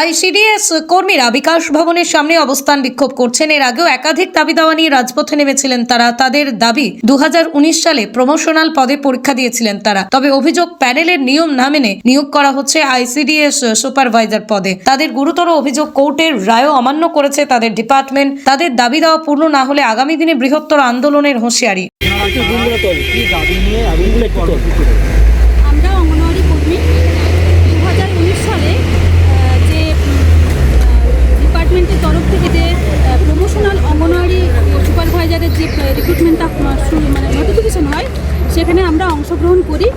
ICDS কর্মীরা বিকাশ ভবনের সামনে অবস্থান বিক্ষোভ করছেন। এর আগেও একাধিক দাবি দাওয়া নিয়ে রাজপথে নেমেছিলেন তারা। তাদের দাবি 2019 সালে প্রমোশনাল পদে পরীক্ষা দিয়েছিলেন তারা, তবে অভিযোগ প্যানেলের নিয়ম না মেনে নিয়োগ করা হচ্ছে আইসিডিএস সুপারভাইজার পদে। তাদের গুরুতর অভিযোগ, কোর্টের রায়ও অমান্য করেছে তাদের ডিপার্টমেন্ট। তাদের দাবি দেওয়া পূর্ণ না হলে আগামী দিনে বৃহত্তর আন্দোলনের হুঁশিয়ারি। আমরা অঙ্গনওয়াড়ি কর্মী। 2019 সালে যে ডিপার্টমেন্টের তরফ থেকে যে প্রমোশনাল অঙ্গনওয়াড়ি সুপারভাইজারের যে রিক্রুটমেন্টটা নোটিফিকেশন হয়, সেখানে আমরা অংশগ্রহণ করি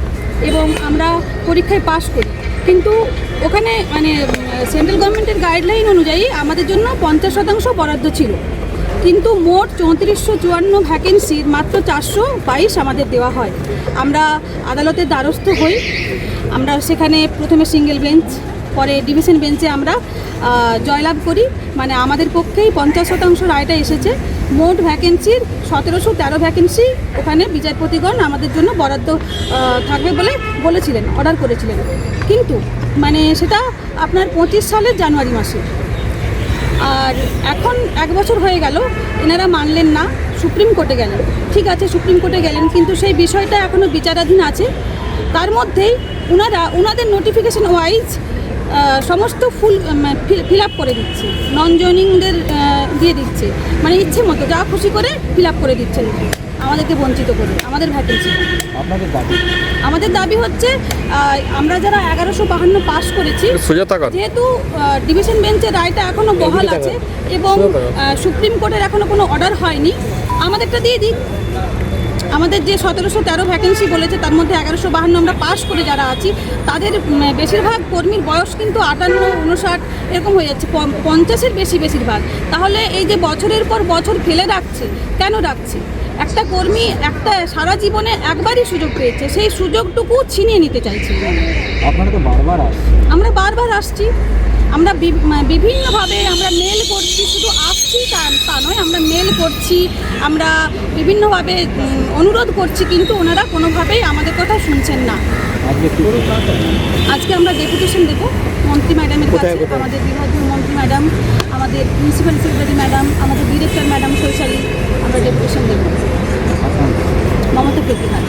এবং আমরা পরীক্ষায় পাশ করি। কিন্তু ওখানে সেন্ট্রাল গভর্নমেন্টের গাইডলাইন অনুযায়ী আমাদের জন্য 50% বরাদ্দ ছিল, কিন্তু মোট 3454 ভ্যাকেন্সির মাত্র 422 আমাদের দেওয়া হয়। আমরা আদালতের দ্বারস্থ হই। আমরা সেখানে প্রথমে সিঙ্গেল বেঞ্চ, পরে ডিভিশন বেঞ্চে আমরা জয়লাভ করি। আমাদের পক্ষেই 50% রায়টা এসেছে। মোট ভ্যাকেন্সির 1713 ভ্যাকেন্সি ওখানে বিচারপতিগণ আমাদের জন্য বরাদ্দ থাকবে বলে বলেছিলেন, অর্ডার করেছিলেন। কিন্তু সেটা আপনার 25 সালের জানুয়ারি মাসে। আর এখন 1 বছর হয়ে গেল, এনারা মানলেন না, সুপ্রিম কোর্টে গেলেন। ঠিক আছে, সুপ্রিম কোর্টে গেলেন, কিন্তু সেই বিষয়টা এখনও বিচারাধীন আছে। তার মধ্যেই ওনাদের নোটিফিকেশন ওয়াইজ সমস্ত ফিল আপ করে দিচ্ছে, নন জয়নিংদের দিয়ে দিচ্ছে, ইচ্ছে মতো যা খুশি করে ফিল আপ করে দিচ্ছেন, আমাদেরকে বঞ্চিত করে আমাদের ভ্যাকেন্সি। আমাদের দাবি হচ্ছে আমরা যারা 1152 পাস করেছি, যেহেতু ডিভিশন বেঞ্চের রায়টা এখনও বহাল আছে এবং সুপ্রিম কোর্টের এখনও কোনো অর্ডার হয়নি, আমাদেরটা দিয়ে দিই। আমাদের যে 1713 ভ্যাকেন্সি বলেছে, তার মধ্যে 1152 আমরা পাস করে যারা আছি, তাদের বেশিরভাগ কর্মীর বয়স কিন্তু 58, 59 এরকম হয়ে যাচ্ছে, 50-এর বেশিরভাগ। তাহলে এই যে বছরের পর বছর ফেলে রাখছে, কেন রাখছে? একটা কর্মী সারা জীবনে একবারই সুযোগ পেয়েছে, সেই সুযোগটুকু ছিনিয়ে নিতে চাইছে। আপনারা তো আমরা বারবার আসছি, আমরা বিভিন্নভাবে আমরা মেল করছি, শুধু আসছি তা নয়, আমরা মেল করছি, আমরা বিভিন্নভাবে অনুরোধ করছি, কিন্তু ওনারা কোনোভাবেই আমাদের কথা শুনছেন না। আজকে আমরা ডেপুটেশন দেবো মন্ত্রী ম্যাডামের কাছে, আমাদের বিভাগীয় মন্ত্রী ম্যাডাম, আমাদের প্রিন্সিপাল সেক্রেটারি ম্যাডাম, আমাদের ডিরেক্টর ম্যাডাম শৈশালী, আমরা ডেপুটেশন দেবো। মমতা প্রতিবাদ।